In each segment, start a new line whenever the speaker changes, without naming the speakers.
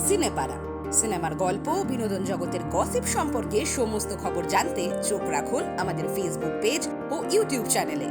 সিনেপাড়া, সিনেমার গল্প, বিনোদন জগতের গসিপ সম্পর্কে সমস্ত খবর জানতে চোখ রাখুন আমাদের ফেসবুক পেজ ও ইউটিউব চ্যানেলে।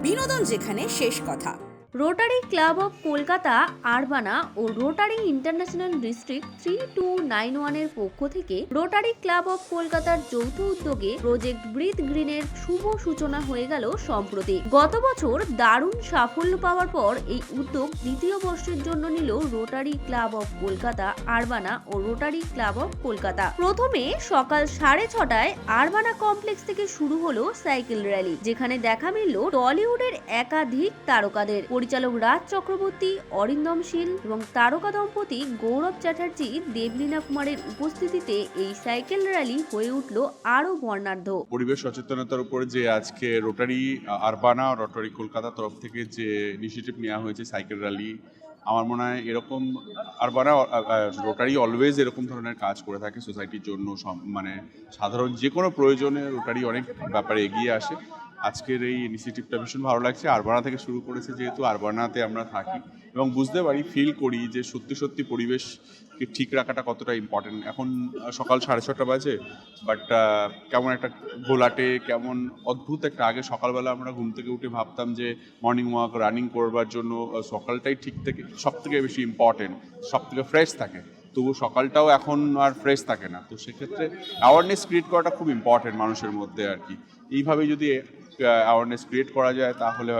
বিনোদন যেখানে শেষ কথা।
Rotary Club of Kolkata Urbana ও রোটারি ইন্টারন্যাশনাল ডিস্ট্রিক্ট 3291 এর পক্ষ থেকে রোটারি ক্লাব অফ কলকাতার যৌথ উদ্যোগে প্রজেক্ট ব্রিথ গ্রিনের শুভ সূচনা হয়ে গেল সম্প্রতি। গত বছর দারুণ সাফল্য পাওয়ার পর এই উদ্যোগ দ্বিতীয় বর্ষের জন্য নিল Rotary Club of Kolkata Urbana ও রোটারি ক্লাব অফ কলকাতা। প্রথমে সকাল 6:30টায় আরবানা কমপ্লেক্স থেকে শুরু হলো সাইকেল র্যালি, যেখানে দেখা মিলল টলিউডের একাধিক তারকাদের। পরিচালক রাজ চক্রবর্তী, অরিন্দম শীল এবং তারকা দম্পতি গৌরব চ্যাটার্জি, দেবলীনা কুমারের উপস্থিতিতে এই সাইকেল র্যালি হয়ে উঠল আরো বর্ণাঢ্য।
পরিবেশ সচেতনতার উপরে যে আজকে রোটারি আরবানা রোটারি কলকাতার তরফ থেকে যে ইনিশিয়েটিভ নেওয়া হয়েছে সাইকেল র্যালি, আমার মনে হয় এরকম আরবানা রোটারি অলওয়েজ এরকম ধরনের কাজ করে থাকে সোসাইটির জন্য। মানে সাধারণ যে কোনো প্রয়োজনে রোটারি অনেক ব্যাপারে এগিয়ে আসে। আজকের এই ইনিশিয়েটিভটা ভীষণ ভালো লাগছে। আরবানা থেকে শুরু করেছে, যেহেতু আরবানাতে আমরা থাকি এবং বুঝতে পারি, ফিল করি যে সত্যি সত্যি পরিবেশকে ঠিক রাখাটা কতটা ইম্পর্টেন্ট। এখন সকাল 6:30 বাজে, বাট কেমন একটা ঘোলাটে, কেমন অদ্ভুত একটা, আগে সকালবেলা আমরা ঘুম থেকে উঠে ভাবতাম যে মর্নিং ওয়াক, রানিং করবার জন্য সকালটাই সব থেকে বেশি ইম্পর্টেন্ট, সব থেকে ফ্রেশ থাকে। তবু সকালটাও এখন আর ফ্রেশ থাকে না। তো সেক্ষেত্রে অ্যাওয়ারনেস ক্রিয়েট করাটা খুব ইম্পর্টেন্ট মানুষের মধ্যে আর কি। এইভাবে যদি অ্যাওয়ারনেস ক্রিয়েট করা যায় তাহলে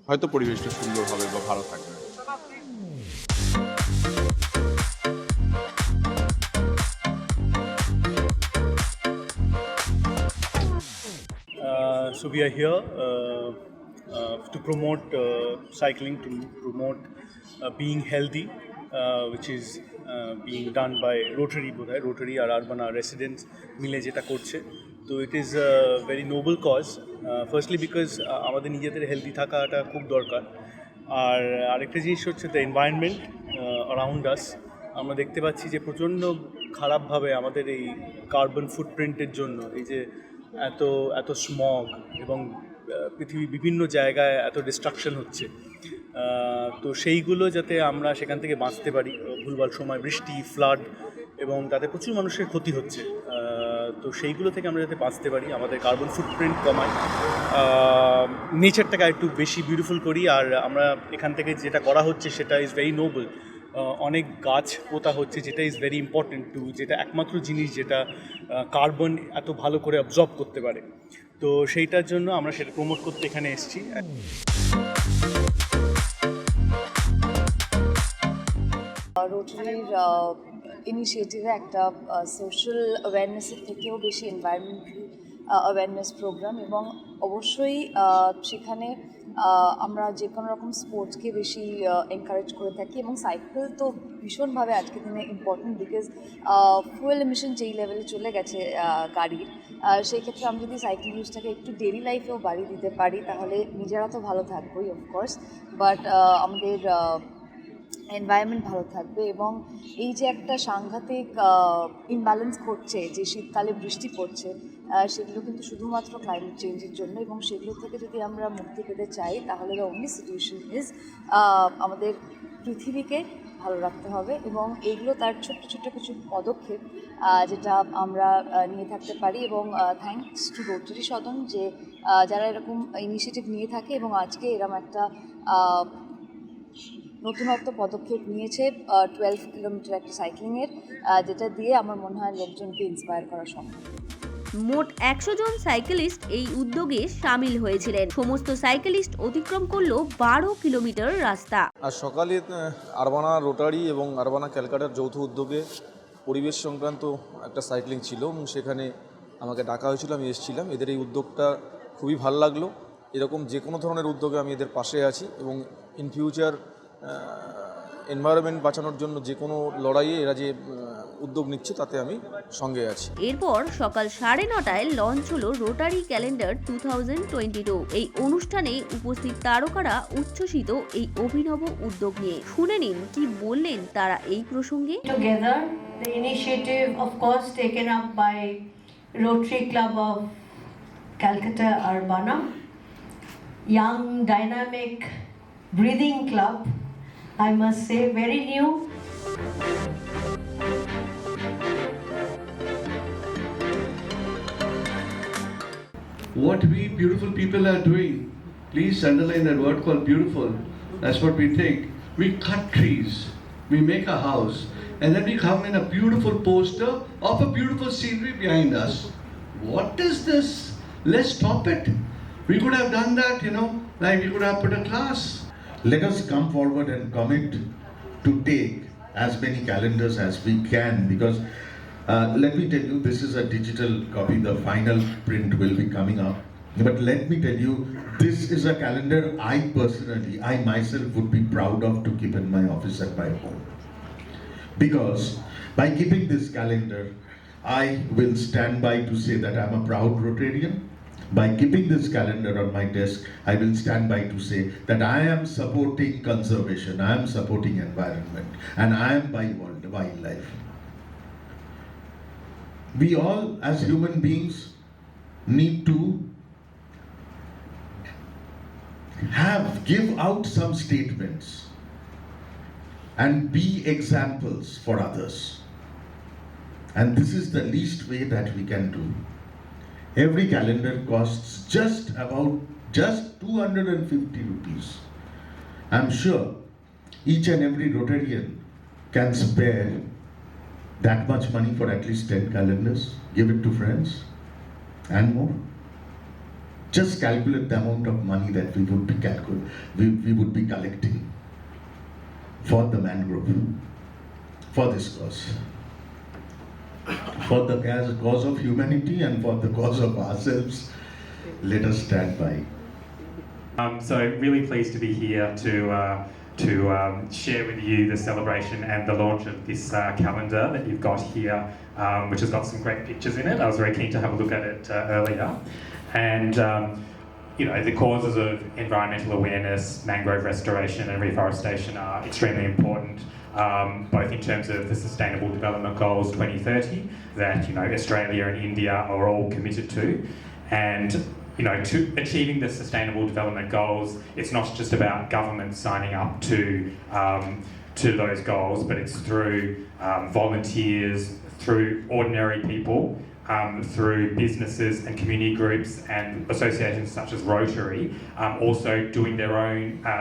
হয়তো পরিবেশটা সুন্দর হবে বা ভালো থাকবে।
So we are here to promote cycling, to promote being healthy, which is being done by Rotary R Urbana residents মিলে যেটা করছে। তো it is a very noble cause, firstly because আমাদের নিজেদের হেলদি থাকাটা খুব দরকার। আর আরেকটা জিনিস হচ্ছে দ্য এনভায়রনমেন্ট অ্যারাউন্ড আস। আমরা দেখতে পাচ্ছি যে প্রচণ্ড খারাপভাবে আমাদের এই কার্বন ফুটপ্রিন্টের জন্য এই যে এত স্মগ এবং পৃথিবীর বিভিন্ন জায়গায় এত ডিস্ট্রাকশন হচ্ছে, তো সেইগুলো যাতে আমরা সেখান থেকে বাঁচতে পারি। ভুলভাল সময় বৃষ্টি, ফ্লাড, এবং তাতে প্রচুর মানুষের ক্ষতি হচ্ছে। তো সেইগুলো থেকে আমরা যাতে বাঁচতে পারি, আমাদের কার্বন ফুটপ্রিন্ট কমাই, নেচারটাকে একটু বেশি বিউটিফুল করি। আর আমরা এখান থেকে যেটা করা হচ্ছে সেটা ইজ ভেরি নোবেল। অনেক গাছ পোতা হচ্ছে, যেটা ইজ ভেরি ইম্পর্টেন্ট যেটা একমাত্র জিনিস যেটা কার্বন এত ভালো করে অবজর্ব করতে পারে। তো সেইটার জন্য আমরা সেটা প্রমোট করতে এখানে এসেছি।
রোটারির ইনিশিয়েটিভে একটা সোশ্যাল অ্যাওয়ারনেসের থেকেও বেশি এনভায়রনমেন্টাল অ্যাওয়ারনেস প্রোগ্রাম, এবং অবশ্যই সেখানে আমরা যে কোনো রকম স্পোর্টসকে বেশি এনকারেজ করে থাকি। এবং সাইকেল তো ভীষণভাবে আজকের দিনে ইম্পর্টেন্ট, বিকজ ফুয়েল এমিশন যেই লেভেলে চলে গেছে গাড়ির, সেই ক্ষেত্রে আমরা যদি সাইকেল ইউজটাকে একটু ডেইলি লাইফেও বাড়িয়ে দিতে পারি তাহলে নিজেরা তো ভালো থাকবোই অফকোর্স, বাট আমাদের এনভায়রনমেন্ট ভালো থাকবে। এবং এই যে একটা সাংঘাতিক ইমব্যালেন্স ঘটছে, যে শীতকালে বৃষ্টি পড়ছে, সেগুলো কিন্তু শুধুমাত্র ক্লাইমেট চেঞ্জের জন্য, এবং সেগুলো থেকে যদি আমরা মুক্তি পেতে চাই তাহলে দ্য অনলি সলিউশন ইজ আমাদের পৃথিবীকে ভালো রাখতে হবে। এবং এইগুলো তার ছোট্ট ছোট্ট কিছু পদক্ষেপ যেটা আমরা নিয়ে থাকতে পারি। এবং থ্যাঙ্কস টু রোটারি সদন যে যারা এরকম ইনিশিয়েটিভ নিয়ে থাকে এবং আজকে এরকম একটা নতুনত্ব পদক্ষেপ নিয়েছে 12 কিলোমিটার একটা সাইক্লিংয়ের, যেটা দিয়ে আমার মনে হয় লোকজনকে ইন্সপায়ার করা সম্ভব।
মোট 100 জন সাইকেলিস্ট এই উদ্যোগে সামিল হয়েছিলেন। সমস্ত সাইকেলিস্ট অতিক্রম করলো 12 কিলোমিটার রাস্তা।
আর সকালে আরবানা রোটারি এবং আরবানা ক্যালকাটার যৌথ উদ্যোগে পরিবেশ সংক্রান্ত একটা সাইক্লিং ছিল, এবং সেখানে আমাকে ডাকা হয়েছিল, আমি এসেছিলাম। এদের এই উদ্যোগটা খুবই ভালো লাগলো। এরকম যে কোনো ধরনের উদ্যোগে আমি এদের পাশে আছি, এবং ইন ফিউচার এনভায়রনমেন্ট বাঁচানোর জন্য যে কোনো লড়াইয়ে এরা যে উদ্যোগ নিচ্ছে তাতে আমি সঙ্গে আছি।
এরপর সকাল 9:30টায় লঞ্চ হলো রোটারি ক্যালেন্ডার 2022। এই অনুষ্ঠানে উপস্থিত তারকারা উচ্ছ্বসিত এই অভিনব উদ্যোগ নিয়ে। শুনে নিন কি বললেন তারা এই প্রসঙ্গে।
Together, the initiative of course taken up by Rotary Club of Calcutta Urbana, young dynamic breathing club, I must say very new
What we beautiful people are doing, please underline that word called beautiful. That's what we think. We cut trees, we make a house, and then we come in a beautiful poster of a beautiful scenery behind us. What is this? Let's stop it. We could have done that, like we could have put a class.
Let us come forward and commit to take as many calendars as we can, because let me tell you, this is a digital copy, the final print will be coming up. But let me tell you, this is a calendar I myself would be proud of to keep in my office at my home. Because by keeping this calendar, I will stand by to say that I'm a proud Rotarian. By keeping this calendar on my desk, I will stand by to say that I am supporting conservation, I am supporting environment, and I am by wildlife. We all, as human beings, need to give out some statements and be examples for others. And this is the least way that we can do. Every calendar costs just 250 rupees. I'm sure each and every Rotarian can spare that much money for at least 10 calendars, give it to friends and more. Just calculate the amount of money that we would be collecting for the mangrove, for this cause, for the cause of humanity and for the cause of ourselves. Let us stand by.
So really pleased to be here to share with you the celebration and the launch of this calendar that you've got here, which has got some great pictures in it. I was very keen to have a look at it earlier. And the causes of environmental awareness, mangrove restoration and reforestation are extremely important, both in terms of the Sustainable Development Goals 2030 that Australia and India are all committed to. And to achieving the Sustainable Development Goals, it's not just about government signing up to those goals, but it's through volunteers, through ordinary people, through businesses and community groups and associations such as Rotary, also doing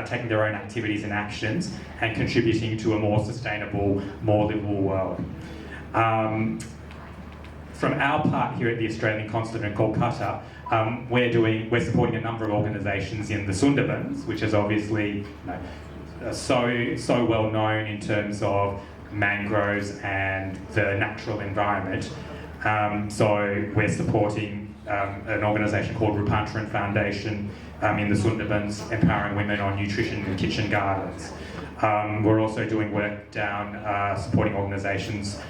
taking their own activities and actions and contributing to a more sustainable, more livable world. From our part here at the Australian Consulate in Kolkata, we're supporting a number of organisations in the Sundarbans, which is obviously so well known in terms of mangroves and the natural environment. So we're supporting an organisation called Rupantaran Foundation in the Sundarbans, empowering women on nutrition and kitchen gardens. We're also doing work down supporting organisations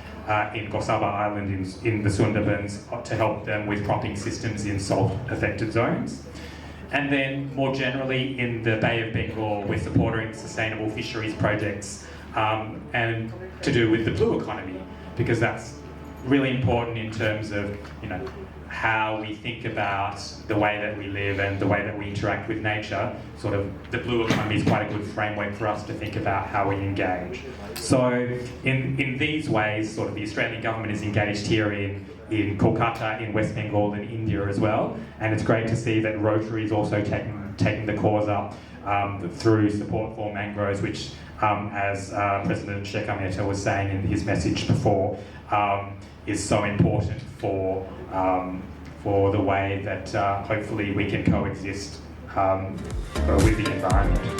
in Gosaba Island in the Sundarbans to help them with cropping systems in salt-affected zones. And then more generally in the Bay of Bengal, we're supporting sustainable fisheries projects and to do with the blue economy, because that's really important in terms of how we think about the way that we live and the way that we interact with nature. Sort of the blue economy is quite a good framework for us to think about how we engage. So in these ways, sort of the Australian government is engaged here in Kolkata, in West Bengal and India as well. And it's great to see that Rotary is also taking the cause up through support for mangroves, which as President Shekhar Mehta was saying in his message before, is so important for the way that hopefully we can coexist with the environment.